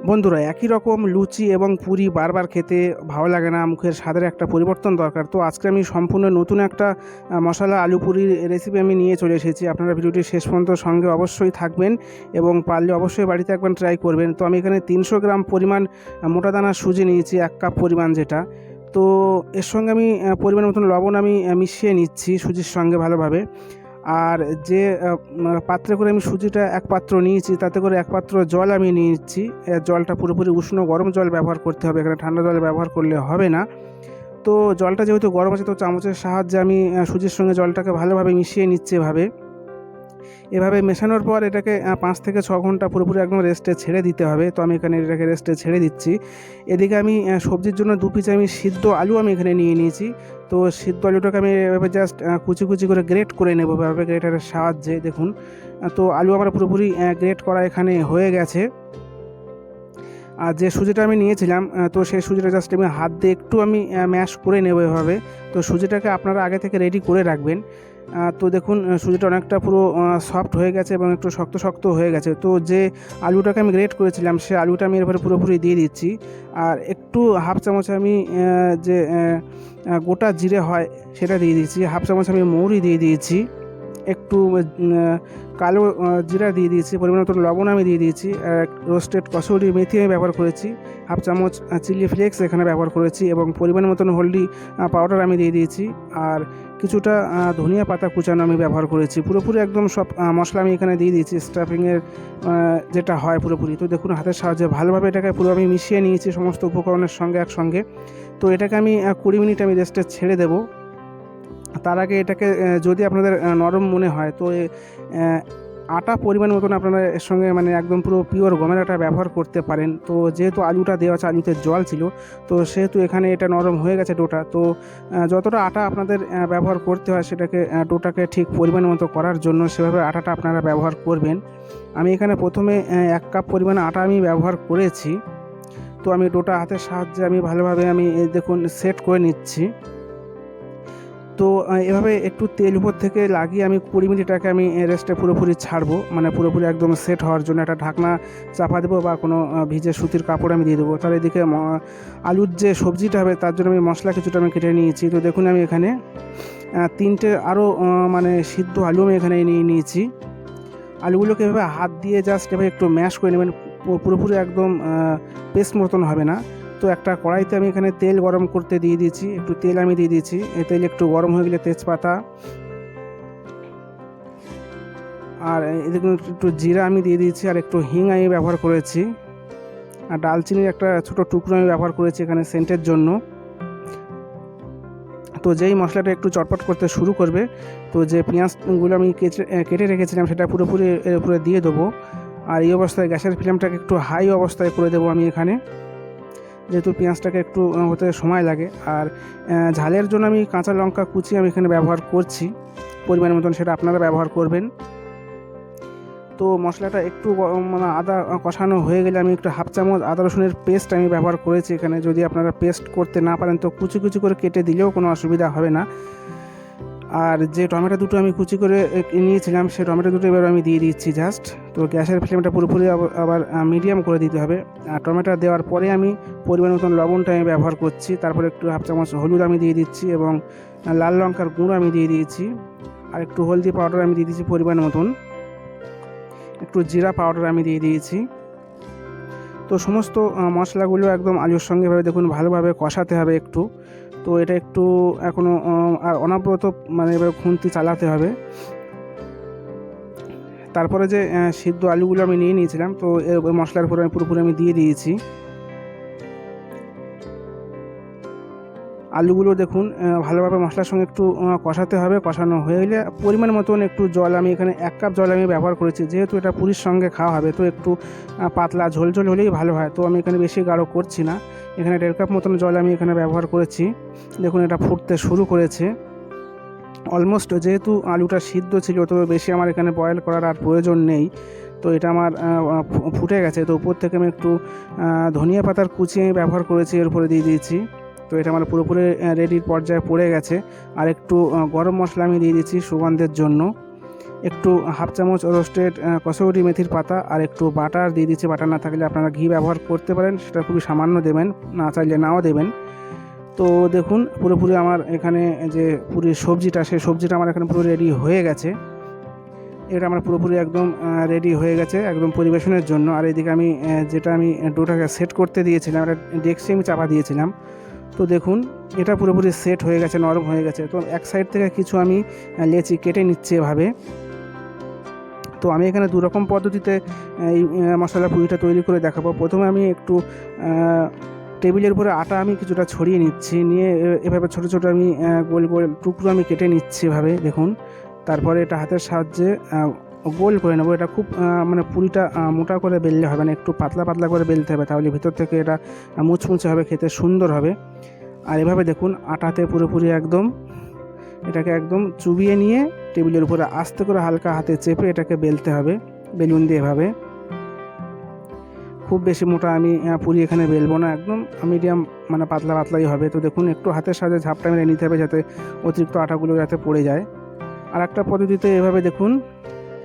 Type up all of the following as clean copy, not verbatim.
বন্ধুরা, একই রকম লুচি এবং পুরি বারবার খেতে ভালো লাগে না, মুখের স্বাদের একটা পরিবর্তন দরকার। তো আজকে আমি সম্পূর্ণ নতুন একটা মশলা আলু পুরির রেসিপি আমি নিয়ে চলে এসেছি। আপনারা ভিডিওটি শেষ পর্যন্ত সঙ্গে অবশ্যই থাকবেন এবং পারলে অবশ্যই বাড়িতে একবার ট্রাই করবেন। তো আমি এখানে 300 গ্রাম পরিমাণ মোটা দানার সুজি নিয়েছি, 1 কাপ পরিমাণ যেটা। তো এর সঙ্গে আমি পরিমাণ মতন লবণ আমি মিশিয়ে নিচ্ছি সুজির সঙ্গে ভালোভাবে। আর যে পাত্রে করে আমি সুজিটা 1 পাত্র নিয়েছি, তাতে করে 1 পাত্র জল আমি নিয়ে নিচ্ছি। জলটা পুরোপুরি উষ্ণ গরম জল ব্যবহার করতে হবে, এখানে ঠান্ডা জল ব্যবহার করলে হবে না। তো জলটা যেহেতু গরম আছে, তো চামচের সাহায্যে আমি সুজির সঙ্গে জলটাকে ভালোভাবে মিশিয়ে নিচ্ছি। এভাবে মেশানোর পর এটাকে 5 থেকে 6 ঘন্টা পুরোপুরি একদম রেস্টে ছেড়ে দিতে হবে। তো আমি এখানে এটাকে রেস্টে ছেড়ে দিচ্ছি। এদিকে আমি সবজির জন্য 2 পিস আমি সিদ্ধ আলু আমি এখানে নিয়ে নিয়েছি। তো সিদ্ধ আলুটাকে আমি এভাবে জাস্ট কুচি কুচি করে গ্রেট করে নেব, এভাবে গ্রেটারের সাহায্যে। দেখুন, তো আলু আমার পুরোপুরি গ্রেট করা এখানে হয়ে গেছে। আর যে সুজিটা আমি নিয়েছিলাম, তো সেই সুজিটা জাস্ট আমি হাত দিয়ে একটু আমি ম্যাশ করে নেব এভাবে। তো সুজিটাকে আপনারা আগে থেকে রেডি করে রাখবেন। তো দেখুন, সুজিটা অনেকটা পুরো সফট হয়ে গেছে এবং একটু শক্ত শক্ত হয়ে গেছে। তো যে আলুটাকে আমি গ্রেট করেছিলাম, সে আলুটা আমি এরপরে পুরোপুরি দিয়ে দিচ্ছি। আর একটু হাফ চামচ আমি যে গোটা জিরে হয় সেটা দিয়ে দিয়েছি, হাফ চামচ আমি মৌরি দিয়ে দিয়েছি, একটু কালো জিরা দিয়ে দিয়েছি, পরিমাণ মতো লবণ আমি দিয়ে দিয়েছি, রোস্টেড কসুরি মেথি আমি ব্যবহার করেছি, হাফ চামচ চিলি ফ্লেক্স এখানে ব্যবহার করেছি এবং পরিমাণ মতন হলদি পাউডার আমি দিয়ে দিয়েছি। আর কিছুটা ধনিয়া পাতা কুচানো আমি ব্যবহার করেছি। পুরোপুরি একদম সব মশলা আমি এখানে দিয়ে দিয়েছি, স্টাফিংয়ের যেটা হয় পুরোপুরি। তো দেখুন, হাতের সাহায্যে ভালোভাবে এটাকে পুরো আমি মিশিয়ে নিয়েছি সমস্ত উপকরণের সঙ্গে একসঙ্গে। তো এটাকে আমি 20 মিনিট আমি রেস্টে ছেড়ে দেবো। তার আগে এটাকে যদি আপনাদের নরম মনে হয়, তো আটা পরিমাণ মতন আপনারা এর সঙ্গে মানে একদম পুরো পিওর গমের আটা ব্যবহার করতে পারেন। তো যেহেতু আলুটা দেওয়া আছে, আলুতে জল ছিল, তো সেহেতু এখানে এটা নরম হয়ে গেছে ডোটা। তো যতটা আটা আপনাদের ব্যবহার করতে হয় সেটাকে ডোটাকে ঠিক পরিমাণ মতো করার জন্য সেভাবে আটাটা আপনারা ব্যবহার করবেন। আমি এখানে প্রথমে 1 কাপ পরিমাণ আটা আমি ব্যবহার করেছি। তো আমি ডোটা হাতের সাহায্যে আমি ভালোভাবে আমি দেখুন সেট করে নিচ্ছি। তো এভাবে একটু তেল উপর থেকে লাগিয়ে আমি 20 মিনিটটাকে আমি রেস্টে পুরোপুরি ছাড়বো, মানে পুরোপুরি একদম সেট হওয়ার জন্য একটা ঢাকনা চাপা দেবো বা কোনো ভিজে সুতির কাপড় আমি দিয়ে দেবো। তার এদিকে আলুর যে সবজিটা হবে তার জন্য আমি মশলা কিছুটা আমি কেটে নিয়েছি। তো দেখুন, আমি এখানে 3টে আরও মানে সিদ্ধ আলু আমি এখানে নিয়ে নিয়েছি। আলুগুলোকে এভাবে হাত দিয়ে জাস্ট এভাবে একটু ম্যাশ করে নেবেন, পুরোপুরি একদম পেস্ট মতন হবে না। তো একটা কড়াইতে আমি এখানে তেল গরম করতে দিয়ে দিয়েছি, একটু তেল আমি দিয়ে দিয়েছি। এই তেল একটু গরম হয়ে গেলে তেজপাতা আর এদিকে একটু জিরা আমি দিয়ে দিয়েছি, আর একটু হিং আমি ব্যবহার করেছি, আর ডালচিনির একটা ছোটো টুকরো আমি ব্যবহার করেছি এখানে সেন্টের জন্য। তো যেই মশলাটা একটু চটপট করতে শুরু করবে, তো যে পেঁয়াজগুলো আমি কেটে রেখেছিলাম সেটা পুরোপুরি এর উপরে দিয়ে দেবো। আর এই অবস্থায় গ্যাসের ফ্লেমটাকে একটু হাই অবস্থায় করে দেবো আমি এখানে, যেহেতু পেঁয়াজটাকে একটু হতে সময় লাগে। আর ঝালের জন্য আমি কাঁচা লঙ্কা কুচি আমি এখানে ব্যবহার করছি পরিমাণ মতন, সেটা আপনারা ব্যবহার করবেন। তো মশলাটা একটু মানে আদা কষানো হয়ে গেলে আমি একটু হাফ চামচ আদা রসুনের পেস্ট আমি ব্যবহার করেছি এখানে। যদি আপনারা পেস্ট করতে না পারেন তো কুচি কুচি করে কেটে দিলেও কোনো অসুবিধা হবে না। আর যে টমেটো দুটো আমি কুচি করে নিয়েছিলাম, সেই টমেটো দুটো এবার আমি দিয়ে দিচ্ছি জাস্ট। তো গ্যাসের ফ্লেমটা পুরোপুরি আবার মিডিয়াম করে দিতে হবে। আর টমেটো দেওয়ার পরে আমি পরিমাণ মতন লবণটা আমি ব্যবহার করছি, তারপরে একটু হাফ চামচ হলুদ আমি দিয়ে দিচ্ছি এবং লাল লঙ্কার গুঁড়ো আমি দিয়ে দিয়েছি, আর একটু হলদি পাউডার আমি দিয়ে দিচ্ছি পরিমাণ মতন, একটু জিরা পাউডার আমি দিয়ে দিয়েছি। তো সমস্ত মশলাগুলো একদম আলুর সঙ্গে এভাবে দেখুন ভালোভাবে কষাতে হবে একটু। তো এটা একটু এখনও আর অনবরত মানে এবার খুন্তি চালাতে হবে। তারপরে যে সিদ্ধ আলুগুলো আমি নিয়ে নিয়েছিলাম, তো মশলার উপরে আমি পুরোপুরি আমি দিয়ে দিয়েছি। আলুগুলো দেখুন ভালোভাবে মশলার সঙ্গে একটু কষাতে হবে। কষানো হয়ে গেলে পরিমাণ মতন একটু জল আমি এখানে 1 কাপ জল আমি ব্যবহার করেছি, যেহেতু এটা পুরির সঙ্গে খাওয়া হবে, তো একটু পাতলা ঝোল ঝোল হলেই ভালো হয়। তো আমি এখানে বেশি গাঢ় করছি না, এখানে 1.5 কাপ মতন জল আমি এখানে ব্যবহার করেছি। দেখুন, এটা ফুটতে শুরু করেছে অলমোস্ট। যেহেতু আলুটা সিদ্ধ ছিল, তো বেশি আমার এখানে বয়েল করার আর প্রয়োজন নেই। তো এটা আমার ফুটে গেছে। তো উপর থেকে আমি একটু ধনিয়া পাতার কুচি আমি ব্যবহার করেছি, এর উপরে দিয়ে দিয়েছি। তো এটা আমার পুরোপুরি রেডির পর্যায়ে পড়ে গেছে। আর একটু গরম মশলা আমি দিয়ে দিচ্ছি সুগন্ধের জন্য। একটু হাফ চামচ রোস্টেড কসুরি মেথির পাতা আর একটু বাটার দিয়ে দিচ্ছি। বাটার না থাকলে আপনারা ঘি ব্যবহার করতে পারেন, সেটা খুবই সামান্য দেবেন, না চাইলে নাও দেবেন। তো দেখুন পুরোপুরি আমার এখানে যে পুরি সবজিটা, সেই সবজিটা আমার এখানে পুরো রেডি হয়ে গেছে। এটা আমার পুরোপুরি একদম রেডি হয়ে গেছে একদম পরিবেশনের জন্য। আর এদিকে আমি যেটা আমি ডোটাকে সেট করতে দিয়েছিলাম, এটা ডেস্কে আমি চাপা দিয়েছিলাম। তো দেখুন এটা পুরোপুরি সেট হয়ে গেছে, নরম হয়ে গেছে। তো এক সাইড থেকে কিছু আমি লেচি কেটে নিচ্ছি এভাবে। তো আমি এখানে দু রকম পদ্ধতিতে এই মশলা পুরিটা তৈরি করে দেখাবো। প্রথমে আমি একটু টেবিলের উপরে আটা আমি কিছুটা ছড়িয়ে নিচ্ছি, নিয়ে এভাবে ছোটো ছোটো আমি গোল গোল টুকরো আমি কেটে নিচ্ছি এভাবে দেখুন। তারপরে এটা হাতের সাহায্যে গোল করে নেবো। এটা খুব মানে পুরিটা মোটা করে বেললে হবে না, একটু পাতলা পাতলা করে বেলতে হবে, তাহলে ভিতর থেকে এটা মুচমুচে হবে, খেতে সুন্দর হবে। আর এভাবে দেখুন আটাতে পুরোপুরি একদম এটাকে একদম চুবিয়ে নিয়ে টেবিলের উপরে আস্তে করে হালকা হাতে চেপে এটাকে বেলতে হবে বেলুন দিয়ে এভাবে। খুব বেশি মোটা আমি পুরি এখানে বেলবো না, একদম মিডিয়াম মানে পাতলা পাতলাই হবে। তো দেখুন একটু হাতের সাথে ঝাপটা মেরে নিতে হবে যাতে অতিরিক্ত আটাগুলো যাতে পড়ে যায়। আর একটা পদ্ধতিতে এভাবে দেখুন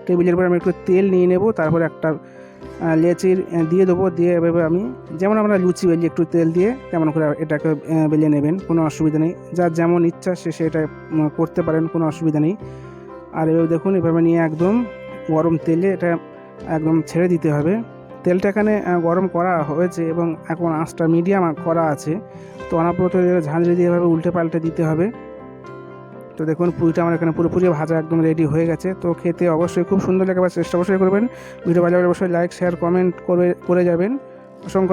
টেবিলের উপরে আমি একটু তেল নিয়ে নেব, তারপরে একটা লেচির দিয়ে দেবো, দিয়ে এভাবে আমি যেমন আমরা লুচি বেলি একটু তেল দিয়ে তেমন করে এটাকে বেলে নেবেন, কোনো অসুবিধা নেই। যার যেমন ইচ্ছা সে সেটা করতে পারেন, কোনো অসুবিধা নেই। আর এভাবে দেখুন এভাবে নিয়ে একদম গরম তেলে এটা একদম ছেড়ে দিতে হবে। তেলটা এখানে গরম করা হয়েছে এবং এখন আঁচটা মিডিয়াম করা আছে। তো অনবরত ঝাঁঝরি দিয়ে এভাবে উল্টে পাল্টে দিতে হবে। তো দেখুন পুরিটা আমার এখানে পুরোপুরি ভাজা একদম রেডি হয়ে গেছে। তো খেতে অবশ্যই খুব সুন্দর লাগে, চেষ্টা অবশ্যই করবেন। ভিডিও ভালো লাগলে অবশ্যই লাইক শেয়ার কমেন্ট করে যাবেন। অসংখ্য